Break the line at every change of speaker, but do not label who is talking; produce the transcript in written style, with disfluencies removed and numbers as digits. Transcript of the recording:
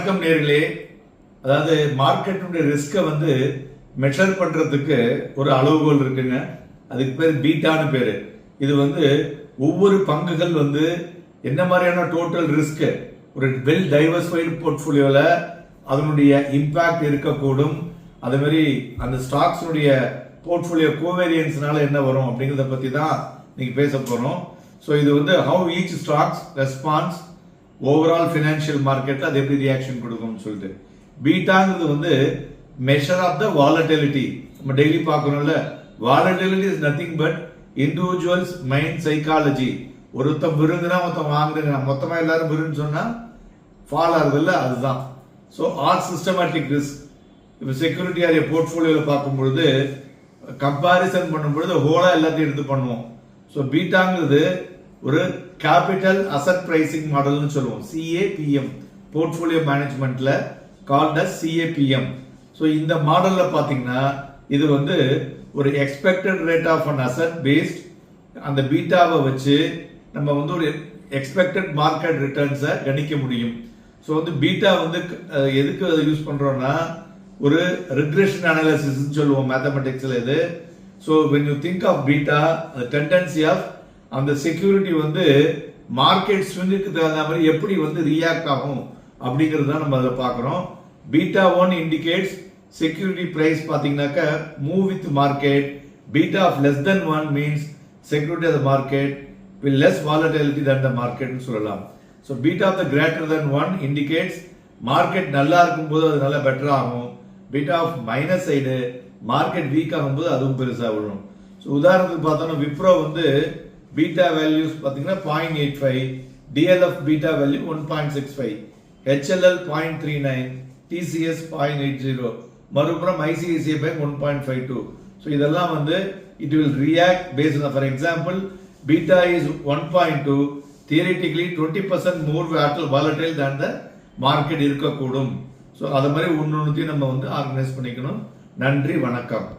வணக்கம் நேர்களே. அதாவது மார்க்கெட்டுடைய ரிஸ்கை வந்து மெஷர் பண்றதுக்கு ஒரு அளவுகோல் இருக்குங்க. அதுக்கு பேர் பீட்டான்னு பேரு. இது வந்து ஒவ்வொரு பங்குகள் வந்து என்ன மாதிரியான டோட்டல் ரிஸ்க் ஒரு வெல் டைவர்சிஃபைடு போர்ட்ஃபோலியோல அதனுடைய இம்பாக்ட் இருக்கக்கூடும். அதே மாதிரி அந்த ஸ்டாக்ஸுடைய போர்ட்ஃபோலியோ கோவேரியன்ஸ்னால என்ன வரும் அப்படிங்கிறத பத்தி தான் நீங்க பேச போறோம். ஸோ இது வந்து how each stocks response overall financial மார்க்கெட்ல அது எப்படி ரியாக்ஷன் கொடுக்கும்னு சொல்லிட்டு. பீட்டாங்கிறது வந்து மெஷர் ஆஃப் த வாலட்டிலிட்டி. நம்ம டெய்லி பார்க்கணும்ல, volatility is nothing but individuals mind psychology. ஒருத்தன் விருங்குனா மொத்தம் வாங்குறீங்க, மொத்தமா எல்லாரும் விரும்புன்னு சொன்னா ஃபால் ஆகுதுல்ல, அதுதான். So all systematic risk. இப்போ செக்யூரிட்டி ஆரிய போர்ட்ஃபோலியோல பார்க்கும்பொழுது கம்பாரிசன் பண்ணும்பொழுது ஹோலா எல்லாத்தையும் எடுத்து பண்ணுவோம். ஸோ பீட்டாங்கிறது ஒரு கேபிட்டல் அசட் பிரைசிங் மாடல்னு சொல்லுவோம், சிஏபிஎம். போர்ட்ஃபோலியோ மேனேஜ்மெண்ட்ல கால்ட் அஸ் சிஏபிஎம். ஸோ இந்த மாடல்ல பாத்தீங்கன்னா இது வந்து ஒரு expected rate of an asset based. அந்த பீட்டாவை வச்சு நம்ம வந்து ஒரு எக்ஸ்பெக்டட் மார்க்கெட் ரிட்டர்ன்ஸை கணிக்க முடியும். ஸோ வந்து பீட்டா வந்து எதுக்கு யூஸ் பண்றோம்னா ஒரு ரிக்ரெஷன் அனாலிசிஸ் சொல்லுவோம் மேத்தமெட்டிக்ஸ்ல இது. So when you think of beta, tendency of அந்த செக்யூரிட்டி வந்து மார்க்கெட் ஸ்விங்குக்கு தகுந்த மாதிரி எப்படி வந்து ரியாக்ட் ஆகும் அப்படிங்கிறது தான் நம்ம அதை பார்க்குறோம். பீட்டா 1 இண்டிகேட்ஸ் செக்யூரிட்டி பிரைஸ் பார்த்தீங்கன்னாக்க move with market. Beta of less than 1 means security of the market will less volatility than the மார்க்கெட்னு சொல்லலாம். So beta of the greater than 1 indicates market நல்லா இருக்கும்போது அது நல்லா பெட்டர் ஆகும். Beta of minus side market weak ஆகும்போது அதுவும் பெருசாக விழும். ஸோ உதாரணத்துக்கு பார்த்தோம்னா விப்ரோ வந்து பீட்டா வேல்யூஸ் பார்த்தீங்கன்னா 0.85, DLF beta value 1.65, HLL 0.39, TCS 0.80, மறுபுறம் ஐசிஐசிஐ பேங்க் 1.52. ஸோ இதெல்லாம் வந்து it will react based on, for example beta is 1.2, theoretically 20% more volatile than the market இருக்கக்கூடும். ஸோ அது மாதிரி ஒன்னொன்னுத்தையும் நம்ம வந்து ஆர்கனைஸ் பண்ணிக்கணும். நன்றி, வணக்கம்.